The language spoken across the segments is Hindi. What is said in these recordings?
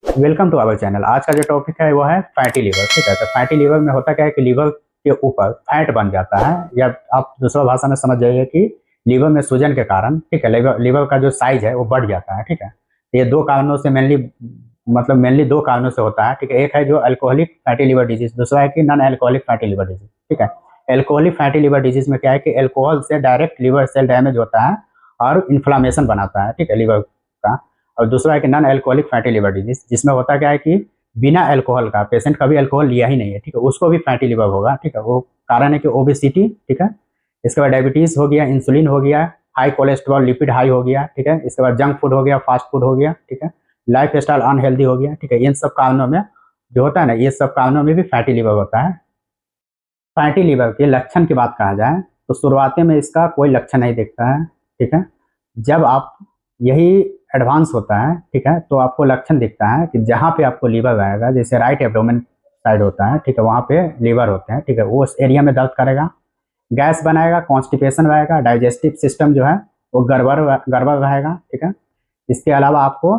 Welcome to our channel. आज का जो टॉपिक है वो है फैटी लीवर। ठीक है, तो फैटी लीवर में होता क्या है कि लीवर के ऊपर फैट बन जाता है, या आप दूसरा भाषा में समझ जाइए कि लीवर में सूजन के कारण, ठीक है, लीवर का जो साइज है वो बढ़ जाता है। ठीक है, ये दो कारणों से मेनली दो कारणों से होता है। ठीक है, एक है जो अल्कोहलिक फैटी लीवर डिजीज, दूसरा है कि non alcoholic fatty liver disease. ठीक है, अल्कोहलिक फैटी लीवर डिजीज में क्या है कि अल्कोहल से डायरेक्ट लीवर सेल डैमेज होता है और इन्फ्लामेशन बनाता है, ठीक है, लीवर का। और दूसरा है कि non alcoholic fatty liver disease, जिसमें होता क्या है कि बिना अल्कोहल का, पेशेंट कभी अल्कोहल लिया ही नहीं है, ठीक है, उसको भी फैटी लिवर होगा। ठीक है, वो कारण है कि ओबेसिटी, ठीक है, इसके बाद डायबिटीज हो गया, इंसुलिन हो गया, हाई कोलेस्ट्रॉल, लिपिड हाई हो गया, ठीक है, इसके बाद जंक फूड हो गया, फास्ट फूड हो गया, ठीक है, लाइफ स्टाइल अनहेल्दी हो गया। ठीक है, इन सब कारणों में जो होता है ना, ये सब कारणों में भी फैटी लिवर होता है। फैटी लिवर के लक्षण की बात कहा जाए तो शुरुआती में इसका कोई लक्षण नहीं दिखता है। ठीक है, जब आप यही एडवांस होता है, ठीक है, तो आपको लक्षण दिखता है कि जहाँ पे आपको लीवर रहेगा, जैसे राइट एब्डोमेन साइड होता है, ठीक है, वहाँ पे लीवर होते हैं, ठीक है, वो उस एरिया में दर्द करेगा, गैस बनाएगा, कॉन्स्टिपेशन रहेगा, डाइजेस्टिव सिस्टम जो है वो गड़बड़ रहेगा। ठीक है, इसके अलावा आपको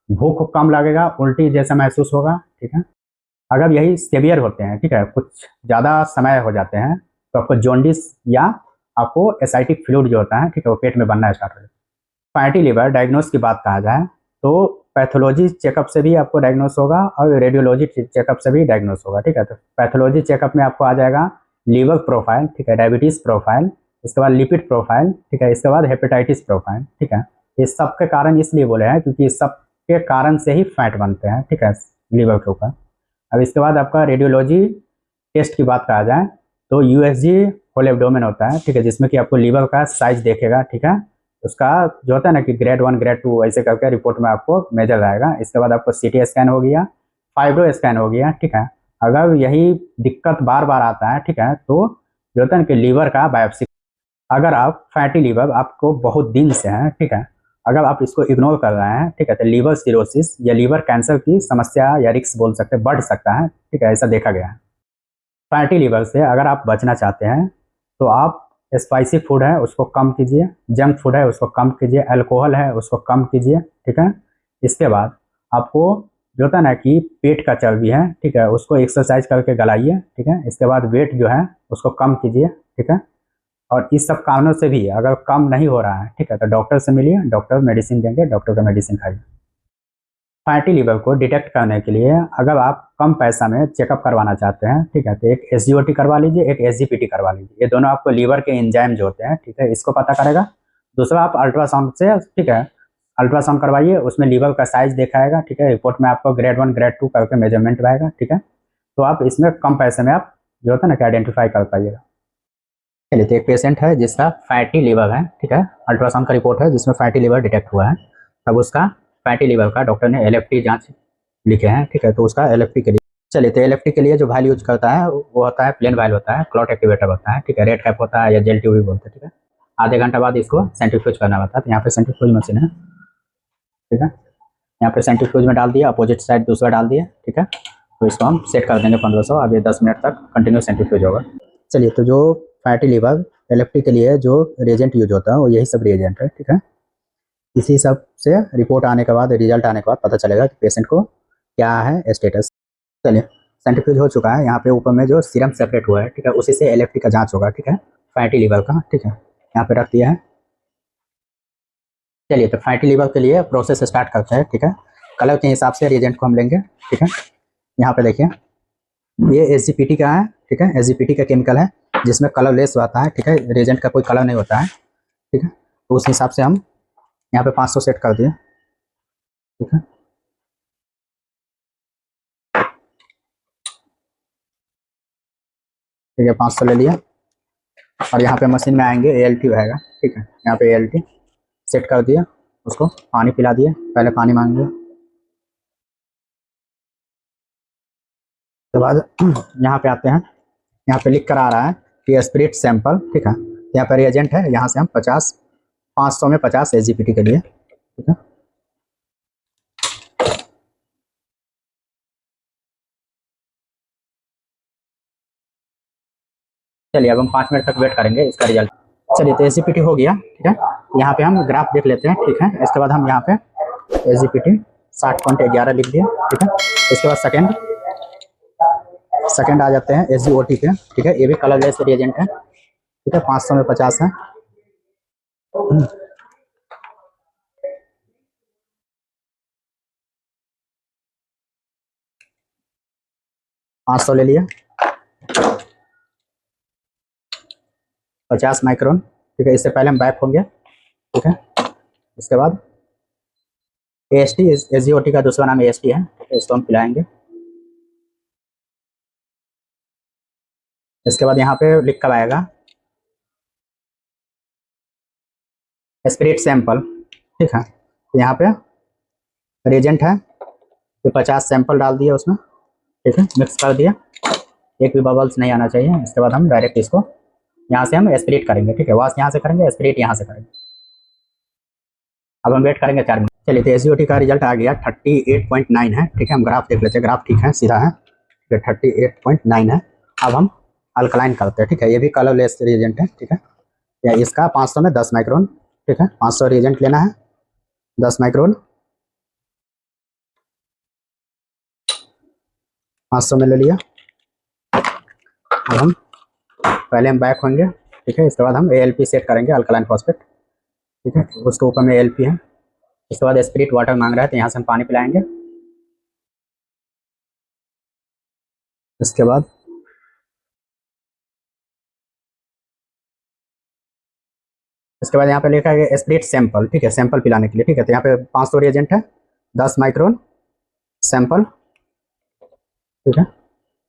भूख कम लगेगा, उल्टी जैसा महसूस होगा। ठीक है, अगर यही सीवियर होते हैं, ठीक है, कुछ ज़्यादा समय हो जाते हैं, तो आपको जॉन्डिस या आपको एसाइटिक फ्लूइड जो होता है, ठीक है, वो पेट में बनना स्टार्ट हो जाता है। फैटी लिवर डायग्नोस की बात कहा जाए तो पैथोलॉजी चेकअप से भी आपको डायग्नोस होगा और रेडियोलॉजी चेकअप से भी डायग्नोस होगा। ठीक है, तो पैथोलॉजी चेकअप में आपको आ जाएगा लीवर प्रोफाइल, ठीक है, डायबिटीज प्रोफाइल, इसके बाद लिपिड प्रोफाइल, ठीक है, इसके बाद हेपेटाइटिस प्रोफाइल। ठीक है, इस सब के कारण इसलिए बोले हैं क्योंकि इस सब के कारण से ही फैट बनते हैं, ठीक है, लीवर के ऊपर। अब इसके बाद आपका रेडियोलॉजी टेस्ट की बात कहा जाए तो यूएसजी होल एब्डोमेन होता है, ठीक है, जिसमें कि आपको लीवर का साइज देखेगा। ठीक है, उसका जो होता है ना कि ग्रेड 1 ग्रेड 2 ऐसे करके रिपोर्ट में आपको मेजर आएगा। इसके बाद आपको सीटी स्कैन हो गया, फाइब्रो स्कैन हो गया। ठीक है, अगर यही दिक्कत बार बार आता है, ठीक है, तो जो होता है ना कि लीवर का बायोप्सी, अगर आप फैटी लीवर आपको बहुत दिन से है, ठीक है, अगर आप इसको इग्नोर कर रहे हैं, ठीक है, तो लीवर सिरोसिस या लीवर कैंसर की समस्या या रिस्क बोल सकते हैं, बढ़ सकता है। ठीक है, ऐसा देखा गया है। फैटी लीवर से अगर आप बचना चाहते हैं तो आप स्पाइसी फूड है उसको कम कीजिए, जंक फूड है उसको कम कीजिए, अल्कोहल है उसको कम कीजिए। ठीक है, इसके बाद आपको जो होता है ना कि पेट का चर्बी है, ठीक है, उसको एक्सरसाइज करके गलाइए। ठीक है, इसके बाद वेट जो है उसको कम कीजिए। ठीक है, और इस सब कारणों से भी अगर कम नहीं हो रहा है, ठीक है, तो डॉक्टर से मिलिए, डॉक्टर मेडिसिन देंगे, डॉक्टर का मेडिसिन खाइए। फैटी लिवर को डिटेक्ट करने के लिए अगर आप कम पैसा में चेकअप करवाना चाहते हैं, ठीक है, तो एक एसजीओटी करवा लीजिए, एक एसजीपीटी करवा लीजिए। ये दोनों आपको लीवर के एंजाइम जो होते हैं, ठीक है, इसको पता करेगा। दूसरा आप अल्ट्रासाउंड से, ठीक है, अल्ट्रासाउंड करवाइए, उसमें लीवर का साइज दिखाएगा। ठीक है, रिपोर्ट में आपको ग्रेड 1 ग्रेड 2 करके मेजरमेंट रहेगा। ठीक है, तो आप इसमें कम पैसे में आप जो होता है ना कि आइडेंटिफाई कर पाइएगा। चलिए, तो एक पेशेंट है जिसका फैटी लिवर है, ठीक है, अल्ट्रासाउंड का रिपोर्ट है जिसमें फैटी लिवर डिटेक्ट हुआ है। तब उसका फैटी लिवर का डॉक्टर ने एलएफटी जांच लिखे हैं, ठीक है, तो उसका एलएफटी के लिए, चलिए, तो एलएफटी के लिए जो वैल्यू यूज करता है वो होता है प्लेन वैल्यू होता है, क्लॉट एक्टिवेटर होता है, ठीक है, रेड कैप होता है या जेल ट्यूब भी बोलते हैं। ठीक है, आधे घंटा बाद इसको सेंट्रीफ्यूज करना होता है। तो यहाँ पे सेंट्रीफ्यूज मशीन है, ठीक है, यहाँ पे सेंट्रीफ्यूज में डाल दिया, अपोजिट साइड दूसरा डाल दिया। ठीक है, तो इसको हम सेट कर देंगे 1500। अब ये 10 मिनट तक कंटिन्यू सेंट्रीफ्यूज होगा। चलिए, तो जो फैटी लिवर एलएफटी के लिए जो रिएजेंट यूज होता है वो यही सब रिएजेंट है। ठीक है, इसी सब से रिपोर्ट आने के बाद, रिजल्ट आने के बाद पता चलेगा कि पेशेंट को क्या है स्टेटस। चलिए, सेंट्रीफ्यूज हो चुका है, यहाँ पे ऊपर में जो सीरम सेपरेट हुआ है, ठीक है, उसी से एलएफटी का जांच होगा। ठीक है, फैटी लिवर का। ठीक है, यहाँ पे रख दिया है। चलिए, तो फैटी लिवर के लिए प्रोसेस स्टार्ट करते हैं। ठीक है, कलर के हिसाब से रिएजेंट को हम लेंगे। ठीक है, यहाँ पे देखिए, ये एसजीपीटी का है। ठीक है, एसजीपीटी का केमिकल है जिसमें कलरलेस आता है। ठीक है, रिएजेंट का कोई कलर नहीं होता है। ठीक है, तो उस हिसाब से हम यहाँ पे 500 सेट कर दिए। ठीक है, ठीक है, 500 ले लिया और यहाँ पे मशीन में आएंगे, एएलटी रहेगा। ठीक है, यहाँ पे एएलटी सेट कर दिया, उसको पानी पिला दिए, पहले पानी मांग लिया। उसके बाद यहाँ पे आते हैं, यहाँ पे लिख कर आ रहा है कि स्पिरिट सैंपल। ठीक है, यहाँ पर एजेंट है, यहाँ से हम 500 में 50 एसजीपीटी के लिए। ठीक है, चलिए, अब हम 5 मिनट तक वेट करेंगे इसका रिजल्ट। चलिए, तो एसजीपीटी हो गया। ठीक है, यहाँ पे हम ग्राफ देख लेते हैं। ठीक है, इसके बाद हम यहाँ पे एसजीपीटी 60.11 लिख दिया, ठीक है। इसके बाद सेकंड आ जाते हैं SgOT पे, ठीक है। ये भी कलरलेस रिएजेंट है, ठीक है। 500 में 50 है। 500 ले लिया, 50 माइक्रोन, ठीक है। इससे पहले हम बैक होंगे, ठीक है। इसके बाद AST, SgOT का दूसरा नाम AST है, ठीक है। इसको हम पिलाएंगे। इसके बाद यहाँ पे लिख कर आएगा स्पिरिट सैंपल, ठीक है। तो यहाँ पे रिएजेंट है, तो 50 सैंपल डाल दिया उसमें, ठीक है। मिक्स कर दिया, एक भी बबल्स नहीं आना चाहिए। इसके बाद हम डायरेक्ट इसको यहाँ से हम स्पिरिट करेंगे, ठीक है। वॉश यहाँ से करेंगे, स्पिरिट यहाँ से करेंगे। अब हम वेट करेंगे 4 मिनट। चलिए, तो SgOT का रिजल्ट आ गया 38.9 है, ठीक है। हम ग्राफ देख लेते हैं, ग्राफ ठीक है, सीधा है, ठीक है। 38.9 है। अब हम अल्कलाइन करते हैं, ठीक है। ये भी कलरलेस रिएजेंट है, ठीक है। या इसका 500 में 10 माइक्रोन, ठीक है। 500 रिएजेंट लेना है, 10 माइक्रोन 500 में ले लिया। अब हम पहले हम बैक होंगे, ठीक है। इसके बाद हम ALP सेट करेंगे, अल्कलाइन फॉस्फेट, ठीक है। उसके ऊपर में ALP है। इसके बाद स्पिरिट वाटर मांग रहा है, तो यहाँ से हम पानी पिलाएंगे। इसके बाद यहाँ पे लिखा है स्पिरिट सैंपल, ठीक है। सैंपल पिलाने के लिए, ठीक है। तो यहाँ पे 500 रिएजेंट है, 10 माइक्रोन सैंपल, ठीक है।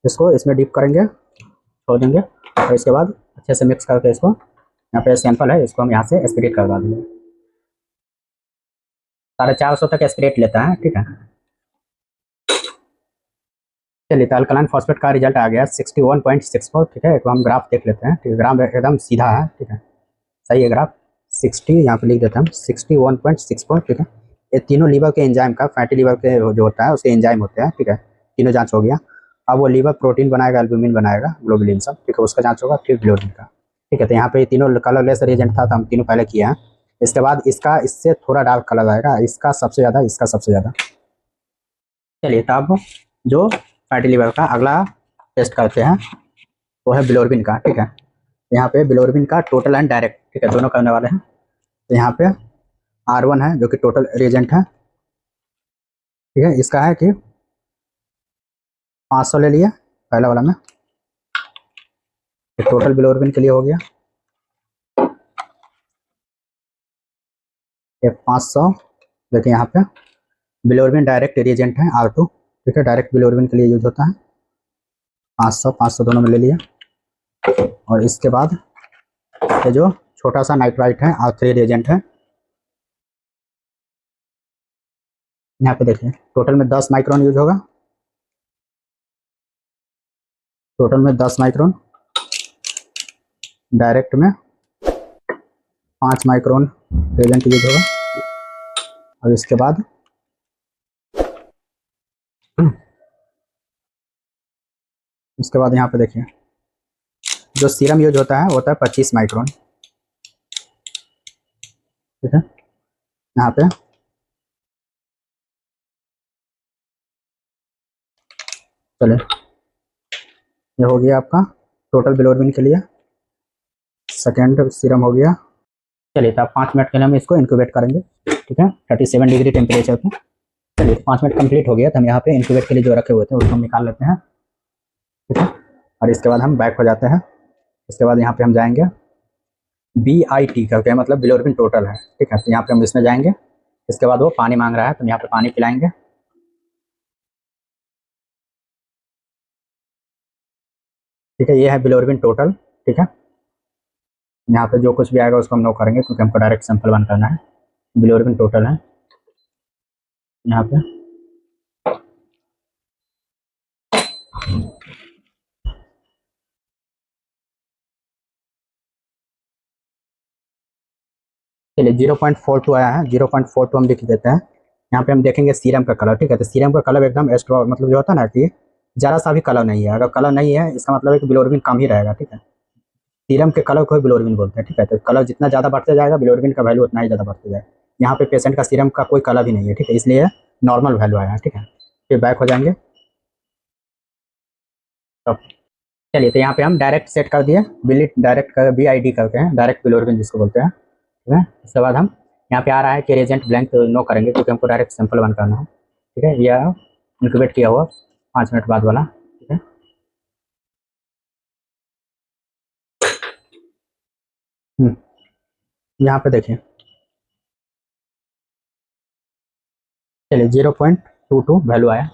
इसको इसमें डिप करेंगे, छोड़ देंगे, और इसके बाद अच्छे से मिक्स करके इसको, यहाँ पे सैंपल है, इसको हम यहाँ से स्पिरिट करवा देंगे। 450 तक स्पिरिट लेता है, ठीक है। चलिए, तो अल्कलाइन फॉस्फेट का रिजल्ट आ गया 61.64, ठीक है। एक हम ग्राफ देख लेते हैं, ठीक है। ग्राफ एकदम सीधा है, ठीक है, सही है ग्राफ। 60 यहाँ पे लिख देते हैं हम, 61.64, ठीक है। ये तीनों लीवर के एंजाइम का, फैटी लीवर के जो होता है उसके एंजाइम होते हैं, ठीक है। तीनों जांच हो गया। अब वो लीवर प्रोटीन बनाएगा, एल्ब्यूमिन बनाएगा, ग्लोबुलिन सब, ठीक है। उसका जांच होगा, फिर ग्लोबुलिन का, ठीक है। तो यहाँ पे तीनों कलरलेस रिएजेंट था, तो हम तीनों पहले किए हैं। इसके बाद इसका इससे थोड़ा डार्क कलर आएगा, इसका सबसे ज़्यादा, इसका सबसे ज़्यादा। चलिए, तो अब जो फैटी लीवर का अगला टेस्ट करते हैं वो है बिलोरबिन का, ठीक है। यहाँ पे बिलोरबिन का टोटल एंड डायरेक्ट, ठीक है, दोनों करने वाले हैं। तो यहाँ पे R1 है जो कि टोटल रिएजेंट है, ठीक है। इसका है कि 500 ले लिया पहला वाला में, टोटल बिलोरबिन के लिए हो गया ये 500। देखिए यहाँ पे बिलोरबिन डायरेक्ट रिएजेंट है R2, ठीक है। डायरेक्ट बिलोरबिन के लिए यूज होता है। 500 दोनों में ले लिया। और इसके बाद ये जो छोटा सा नाइट्राइट है R3 रिएजेंट है, यहाँ पे देखिए टोटल में 10 माइक्रोन यूज होगा, टोटल में 10 माइक्रोन, डायरेक्ट में 5 माइक्रोन रिएजेंट यूज होगा। और इसके बाद यहाँ पे देखिए जो सीरम यूज होता है वो होता है 25 माइक्रोन, ठीक है। यहाँ पे चले, ये हो गया आपका टोटल बिलोरबिन के लिए। सेकेंड सीरम हो गया। चलिए, तो आप 5 मिनट के लिए हम इसको इंक्यूबेट करेंगे, ठीक है, 37 डिग्री टेम्परेचर पे। चलिए, 5 मिनट कंप्लीट हो गया, तो हम यहाँ पे इंक्यूबेट के लिए जो रखे हुए थे उसको हम निकाल लेते हैं, ठीक है। और इसके बाद हम बैक हो जाते हैं। इसके बाद यहाँ पे हम जाएंगे BIT करके, मतलब बिलोरबिन टोटल है, ठीक है। तो यहाँ पे हम इसमें जाएंगे। इसके बाद वो पानी मांग रहा है, तो यहाँ पे पानी पिलाएंगे, ठीक है। ये है बिलोरबिन टोटल, ठीक है। यहाँ पे जो कुछ भी आएगा उसको हम नो करेंगे, क्योंकि हमको डायरेक्ट सैंपल वन करना है। बिलोरबिन टोटल है यहाँ पे। चलिए, 0.42 आया है, 0.42 हम लिख देते हैं। यहाँ पे हम देखेंगे सीरम का कलर, ठीक है। तो सीरम का कलर एकदम एक्स्ट्रा, मतलब जो होता है ना कि ज़रा सा भी कलर नहीं है। अगर कलर नहीं है इसका मतलब है कि बिलोरबिन कम ही रहेगा, ठीक है। सीरम के कलर को ही बिलोरबिन बोलते हैं, ठीक है। तो कलर जितना ज़्यादा बढ़ते जाएगा बिलोरबिन का वैल्यू उतना ही ज़्यादा बढ़ते जाएगा। यहाँ पे पेशेंट का सीरम का कोई कलर भी नहीं है, ठीक है, इसलिए नॉर्मल वैल्यू आया है, ठीक है। फिर बैक हो जाएंगे। तो चलिए, तो यहाँ पे हम डायरेक्ट सेट कर दिए, बिलिट डायरेक्ट कर BID करते हैं, डायरेक्ट बिलोरबिन जिसको बोलते हैं, ठीक है। उसके बाद हम यहाँ पे आ रहा है कि रिएजेंट ब्लैंक, तो नो करेंगे क्योंकि हमको डायरेक्ट सैंपल वन करना है, ठीक है। यह इंक्यूबेट किया हुआ 5 मिनट बाद वाला, ठीक है। यहाँ पे देखिए, चलिए 0.22 वैल्यू आया।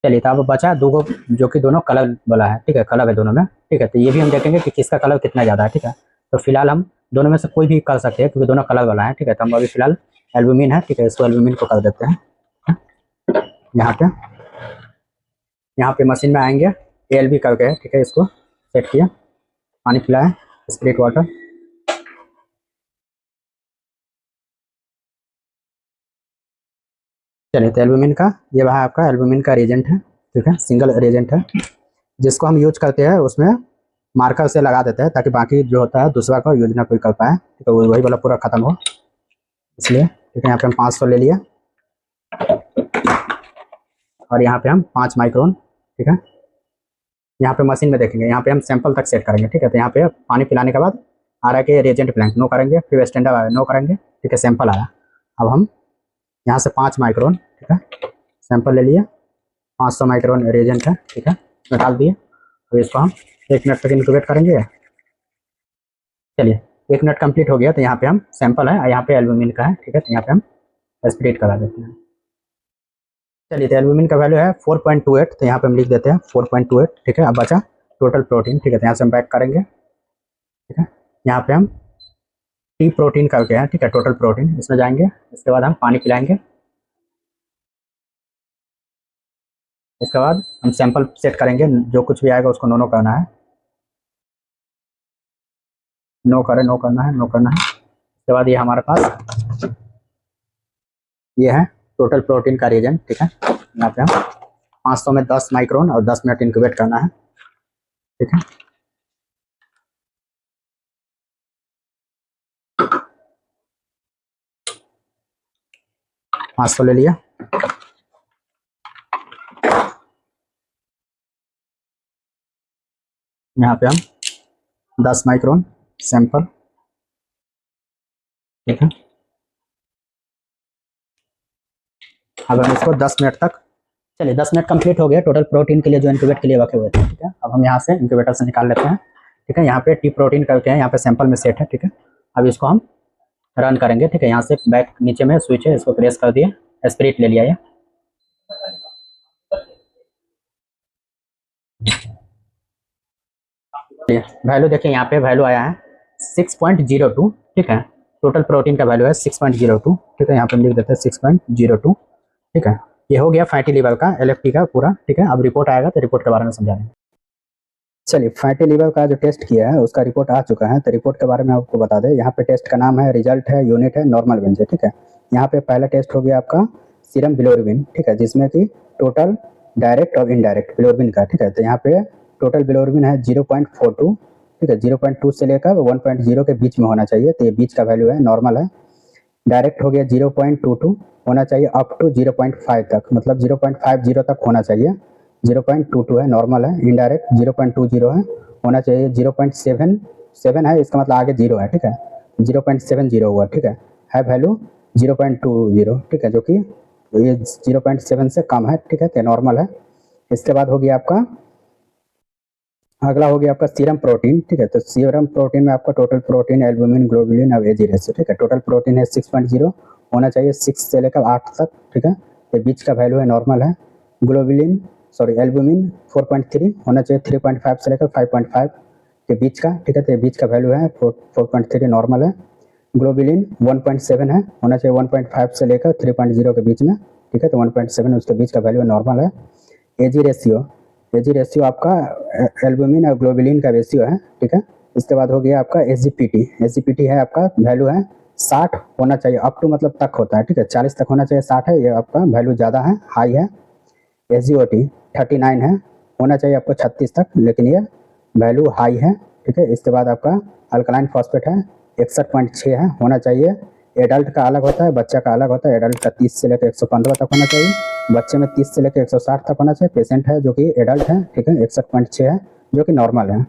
चलिए, तो अब बचा दो जो कि दोनों कलर वाला है, ठीक है, कलर है दोनों में, ठीक है। तो ये भी हम देखेंगे कि किसका कलर कितना ज़्यादा है, ठीक है। तो फिलहाल हम दोनों में से कोई भी कर सकते हैं क्योंकि दोनों कलर वाला है, ठीक है। तो हम अभी फिलहाल एल्बुमिन है, ठीक है, इसको एल्बुमिन को कर देते हैं। यहाँ पे मशीन में आएंगे, ALB करके, ठीक है, इसको सेट किया, पानी पिलाया, स्प्रिट वाटर। चलिए, तो एल्बुमिन का ये वहाँ आपका एल्बुमिन का रिएजेंट है, ठीक है, सिंगल रिएजेंट है जिसको हम यूज करते हैं, उसमें मार्कर से लगा देते हैं ताकि बाकी जो होता है दूसरा का यूज ना कोई कर पाए, ठीक है, वही वाला पूरा खत्म हो, इसलिए, ठीक है। यहाँ पे हम 500 ले लिया और यहाँ पे हम 5 माइक्रोन, ठीक है। यहाँ पे मशीन में देखेंगे, यहाँ पे हम सैंपल तक सेट करेंगे, ठीक है। तो यहाँ पे पानी पिलाने के बाद आ रहा है कि रिएजेंट ब्लैंक, नो करेंगे, फिर स्टैंडर्ड आया, नो करेंगे, ठीक है, सैंपल आया। अब हम यहाँ से 5 माइक्रोन, ठीक है, सैंपल ले लिए, 500 माइक्रोन रिएजेंट है, ठीक है, निकाल दिए। तो इसको हम 1 मिनट तक इंक्यूबेट करेंगे। चलिए, 1 मिनट कंप्लीट हो गया, तो यहाँ पे हम सैंपल है, यहाँ पे एल्बुमिन का है, ठीक है। तो यहाँ पे हम स्प्लिट करा देते हैं। चलिए, तो एल्बुमिन का वैल्यू है 4.28, तो यहाँ पे हम लिख देते हैं 4.28, ठीक है। अब बचा टोटल प्रोटीन, ठीक है, तो यहाँ से हम बैक करेंगे, ठीक है। यहाँ पे हम टी प्रोटीन करके हैं, ठीक है, टोटल प्रोटीन, इसमें जाएंगे। इसके बाद हम पानी पिलाएंगे, इसके बाद हम सैंपल सेट करेंगे, जो कुछ भी आएगा उसको नो करना है, नो करें, नो करना है, नो करना है। इसके बाद ये हमारे पास ये है टोटल प्रोटीन का रिएजेंट, ठीक है। यहाँ पे हम 500 में 10 माइक्रोन और 10 मिनट इंक्यूबेट करना है, ठीक है। पाँच सौ ले लिया। यहाँ पे हम 10 माइक्रोन सैंपल, ठीक है। अब हम इसको 10 मिनट तक, चलिए 10 मिनट कंप्लीट हो गया टोटल प्रोटीन के लिए जो इंक्यूबेट के लिए रखे हुए थे, ठीक है। अब हम यहाँ से इंक्यूबेटर से निकाल लेते हैं, ठीक है। यहाँ पे टी प्रोटीन करके हैं, यहाँ पे सैंपल में सेट है, ठीक है। अब इसको हम रन करेंगे, ठीक है। यहाँ से बैक नीचे में स्विच है, इसको प्रेस कर दिए, स्प्रिट ले लिया ये। वैल्यू देखिए, यहाँ पे वैल्यू आया है 6.02, ठीक है। टोटल प्रोटीन का वैल्यू है 6.02, ठीक है। यहाँ पे हम लिख देते हैं 6.02, ठीक है। ये हो गया फैटी लीवर का LFT का पूरा, ठीक है। अब रिपोर्ट आएगा तो रिपोर्ट के बारे में समझा देंगे। चलिए, फैटी लीवर का जो टेस्ट किया है उसका रिपोर्ट आ चुका है, तो रिपोर्ट के बारे में आपको बता दें। यहाँ पे टेस्ट का नाम है, रिजल्ट है, यूनिट है, नॉर्मल बेंच है, ठीक है। यहाँ पे पहला टेस्ट हो गया आपका सीरम बिलोरुबिन, ठीक है, जिसमें कि टोटल डायरेक्ट और इनडायरेक्ट बिलोरुबिन का, ठीक है। तो यहाँ पे टोटल बिलोरुबिन है 0.42, ठीक है। 0.2 से लेकर 1.0 के बीच में होना चाहिए, तो ये बीच का वैल्यू है, नॉर्मल है। डायरेक्ट हो गया 0.22, होना चाहिए अप टू 0.5 तक, मतलब 0.50 तक होना चाहिए, 0.22 है, नॉर्मल है। इनडायरेक्ट 0.20 है, होना चाहिए 0.77 है, इसका मतलब आगे 0 है, ठीक है। 0.70 हुआ, ठीक है वैल्यू 0.20, ठीक है, जो कि ये 0.7 से कम है, ठीक है, तो नॉर्मल है। इसके बाद हो गया आपका, अगला हो गया आपका सीरम प्रोटीन, ठीक है। तो सीरम प्रोटीन में आपका टोटल प्रोटीन, एल्बुमिन, ग्लोबुलिन और एजी रेशियो, ठीक है। टोटल प्रोटीन है 6.0, होना चाहिए 6 से लेकर 8 तक, ठीक है। ये बीच का वैल्यू है, नॉर्मल है। ग्लोबुलिन एल्बुमिन 4.3, होना चाहिए 3.5 से लेकर 5.5 के बीच का, ठीक है। तो ये बीच का वैल्यू है 4.3, नॉर्मल है। ग्लोबुलिन 1.7 है, होना चाहिए 1.5 से लेकर 3.0 के बीच में, ठीक है। तो 1.7 उसके बीच का वैल्यू है, नॉर्मल है। एजी रेशियो आपका एल्बुमिन और ग्लोबुलिन का रेशियो है, ठीक है। इसके बाद हो गया आपका एसजीपीटी है, आपका वैल्यू है 60 होना चाहिए, अप टू मतलब तक होता है, ठीक है। 40 तक होना चाहिए, 60 है, ये आपका वैल्यू ज़्यादा है, हाई है। एसजीओटी 39 है, होना चाहिए आपको 36 तक, लेकिन ये वैल्यू हाई है, ठीक है। इसके बाद आपका अल्कलाइन फॉस्फेट है 61.6 है, होना चाहिए एडल्ट का अलग होता है, बच्चा का अलग होता है। एडल्ट का 30 से लेकर 115 तक होना चाहिए, बच्चे में 30 से लेकर 160 तक होना चाहिए। पेशेंट है जो कि एडल्ट है, ठीक है, 61.6 है जो कि नॉर्मल है।